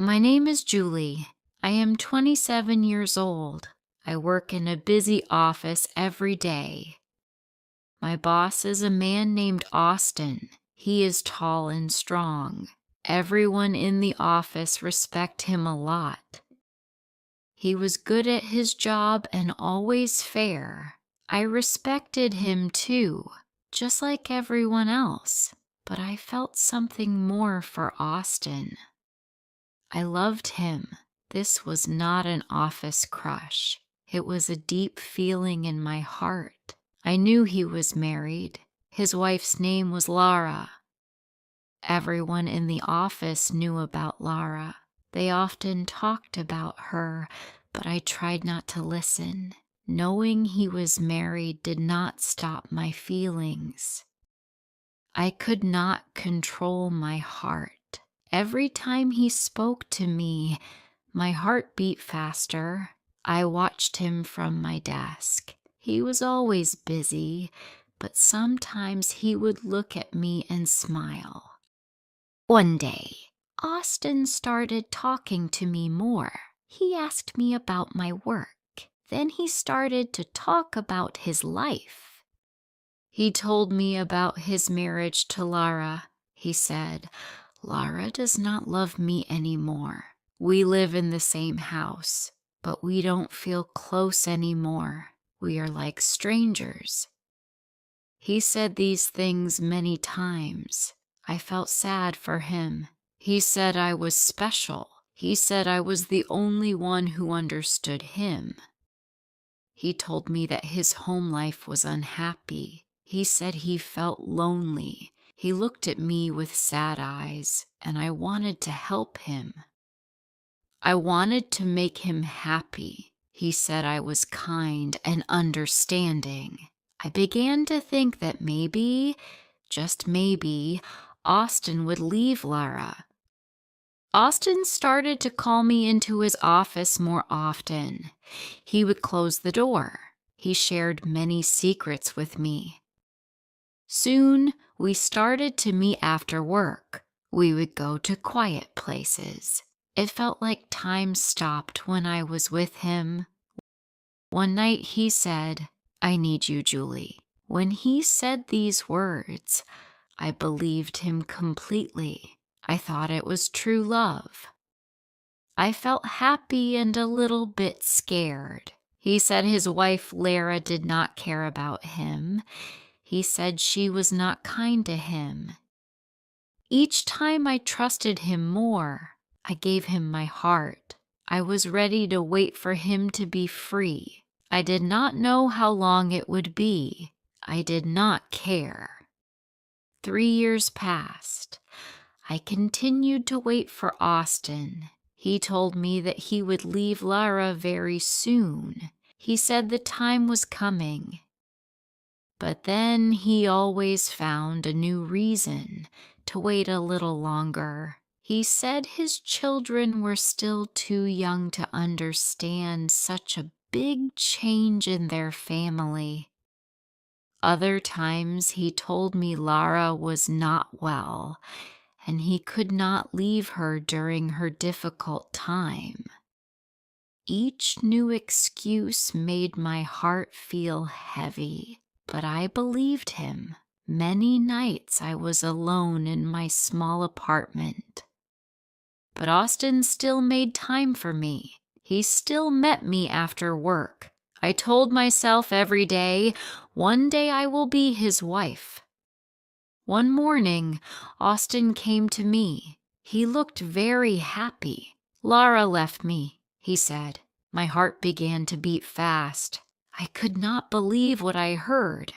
My name is Julie. I am 27 years old. I work in a busy office every day. My boss is a man named Austin. He is tall and strong. Everyone in the office respect him a lot. He was good at his job and always fair. I respected him too, just like everyone else, but I felt something more for Austin. I loved him. This was not an office crush. It was a deep feeling in my heart. I knew he was married. His wife's name was Laura. Everyone in the office knew about Laura. They often talked about her, but I tried not to listen. Knowing he was married did not stop my feelings. I could not control my heart. Every time he spoke to me, my heart beat faster. I watched him from my desk. He was always busy, but sometimes he would look at me and smile. One day, Austin started talking to me more. He asked me about my work. Then he started to talk about his life. He told me about his marriage to Lara. He said, "Lara does not love me anymore. We live in the same house, but we don't feel close anymore. We are like strangers." He said these things many times. I felt sad for him. He said I was special. He said I was the only one who understood him. He told me that his home life was unhappy. He said he felt lonely. He looked at me with sad eyes, and I wanted to help him. I wanted to make him happy. He said I was kind and understanding. I began to think that maybe, just maybe, Austin would leave Lara. Austin started to call me into his office more often. He would close the door. He shared many secrets with me. Soon, we started to meet after work. We would go to quiet places. It felt like time stopped when I was with him. One night he said, "I need you, Julie." When he said these words, I believed him completely. I thought it was true love. I felt happy and a little bit scared. He said his wife, Lara, did not care about him. He said she was not kind to him. Each time I trusted him more, I gave him my heart. I was ready to wait for him to be free. I did not know how long it would be. I did not care. 3 years passed. I continued to wait for Austin. He told me that he would leave Lara very soon. He said the time was coming. But then he always found a new reason to wait a little longer. He said his children were still too young to understand such a big change in their family. Other times he told me Lara was not well, and he could not leave her during her difficult time. Each new excuse made my heart feel heavy, but I believed him. Many nights I was alone in my small apartment. But Austin still made time for me. He still met me after work. I told myself every day, one day I will be his wife. One morning, Austin came to me. He looked very happy. "Lara left me," he said. My heart began to beat fast. I could not believe what I heard.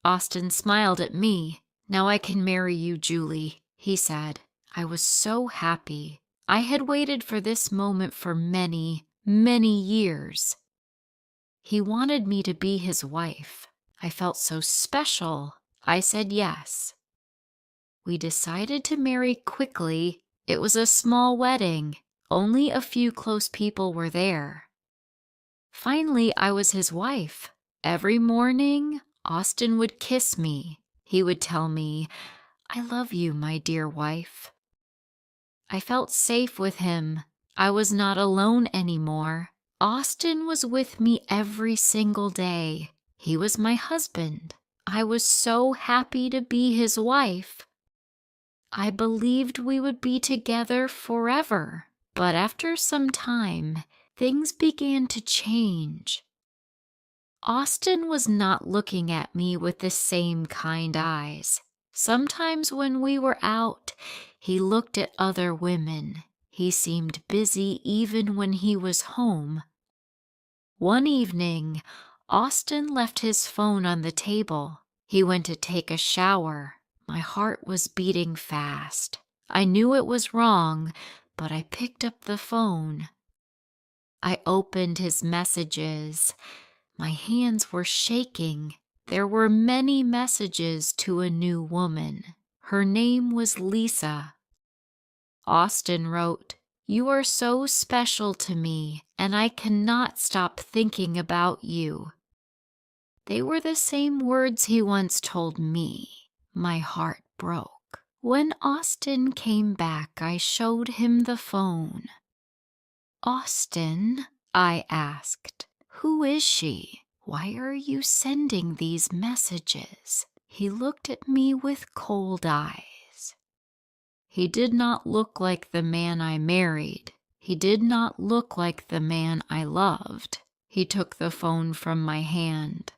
Austin smiled at me. "Now I can marry you, Julie," he said. I was so happy. I had waited for this moment for many, many years. He wanted me to be his wife. I felt so special. I said yes. We decided to marry quickly. It was a small wedding. Only a few close people were there. Finally, I was his wife. Every morning, Austin would kiss me. He would tell me, "I love you, my dear wife." I felt safe with him. I was not alone anymore. Austin was with me every single day. He was my husband. I was so happy to be his wife. I believed we would be together forever. But after some time, things began to change. Austin was not looking at me with the same kind eyes. Sometimes when we were out, he looked at other women. He seemed busy even when he was home. One evening, Austin left his phone on the table. He went to take a shower. My heart was beating fast. I knew it was wrong, but I picked up the phone. I opened his messages. My hands were shaking. There were many messages to a new woman. Her name was Lisa. Austin wrote, "You are so special to me, and I cannot stop thinking about you." They were the same words he once told me. My heart broke. When Austin came back, I showed him the phone. "Austin," I asked, "who is she? Why are you sending these messages?" He looked at me with cold eyes. He did not look like the man I married. He did not look like the man I loved. He took the phone from my hand.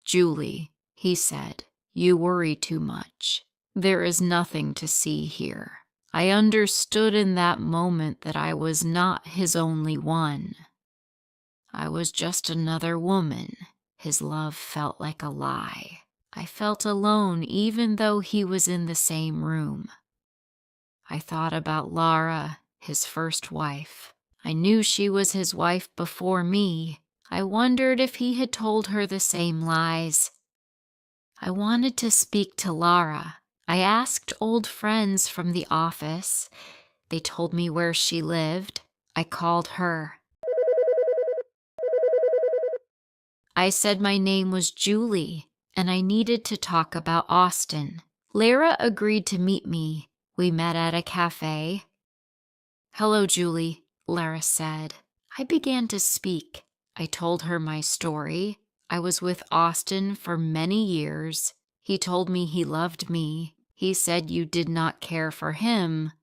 "Julie," he said, "you worry too much. There is nothing to see here." I understood in that moment that I was not his only one. I was just another woman. His love felt like a lie. I felt alone even though he was in the same room. I thought about Laura, his first wife. I knew she was his wife before me. I wondered if he had told her the same lies. I wanted to speak to Laura. I asked old friends from the office. They told me where she lived. I called her. I said my name was Julie, and I needed to talk about Austin. Lara agreed to meet me. We met at a cafe. "Hello, Julie," Lara said. I began to speak. I told her my story. I was with Austin for many years. He told me he loved me. He said you did not care for him.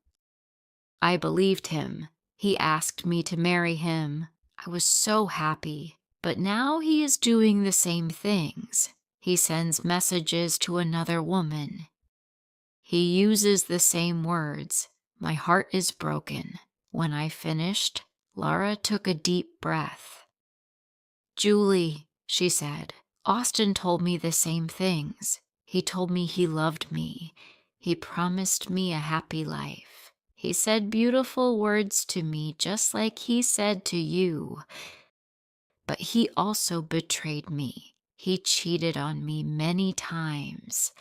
I believed him. He asked me to marry him. I was so happy. But now he is doing the same things. He sends messages to another woman. He uses the same words. My heart is broken. When I finished, Laura took a deep breath. "Julie," she said, "Austin told me the same things. He told me he loved me. He promised me a happy life. He said beautiful words to me just like he said to you. But he also betrayed me. He cheated on me many times.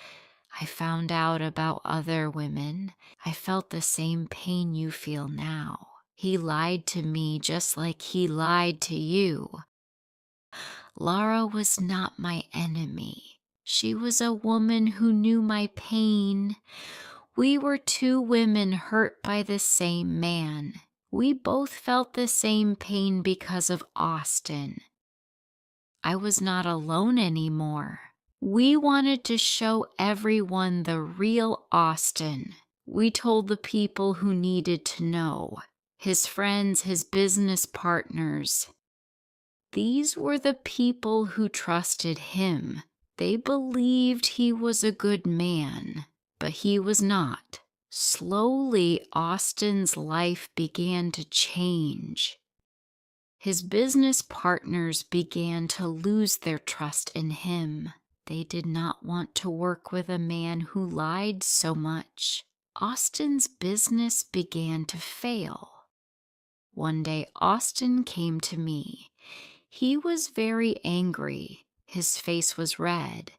I found out about other women. I felt the same pain you feel now. He lied to me just like he lied to you. Laura was not my enemy. She was a woman who knew my pain. We were two women hurt by the same man. We both felt the same pain because of Austin. I was not alone anymore. We wanted to show everyone the real Austin. We told the people who needed to know, his friends, his business partners. These were the people who trusted him. They believed he was a good man, but he was not. Slowly, Austin's life began to change. His business partners began to lose their trust in him. They did not want to work with a man who lied so much. Austin's business began to fail. One day, Austin came to me. He was very angry. His face was red.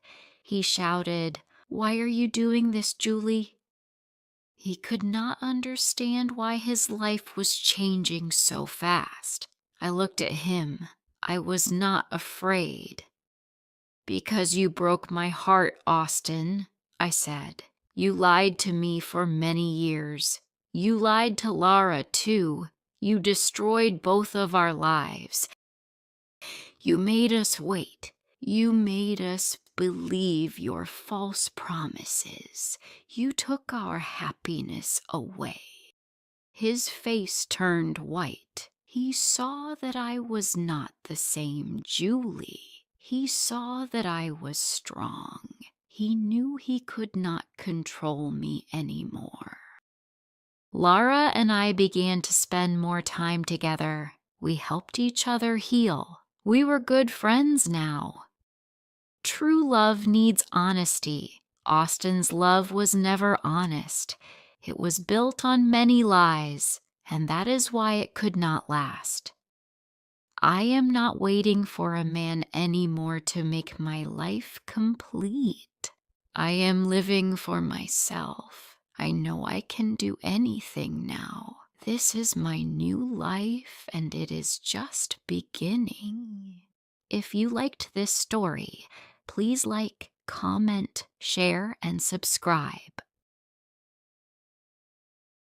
He shouted, "Why are you doing this, Julie?" He could not understand why his life was changing so fast. I looked at him. I was not afraid. "Because you broke my heart, Austin," I said. "You lied to me for many years. You lied to Lara, too. You destroyed both of our lives. You made us wait. You made us believe your false promises. You took our happiness away. His face turned white. He saw that I was not the same Julie. He saw that I was strong. He knew he could not control me anymore. Lara and I began to spend more time together. We helped each other heal. We were good friends now. True love needs honesty. Austin's love was never honest. It was built on many lies, and that is why it could not last. I am not waiting for a man anymore to make my life complete. I am living for myself. I know I can do anything now. This is my new life, and it is just beginning. If you liked this story, please like, comment, share, and subscribe.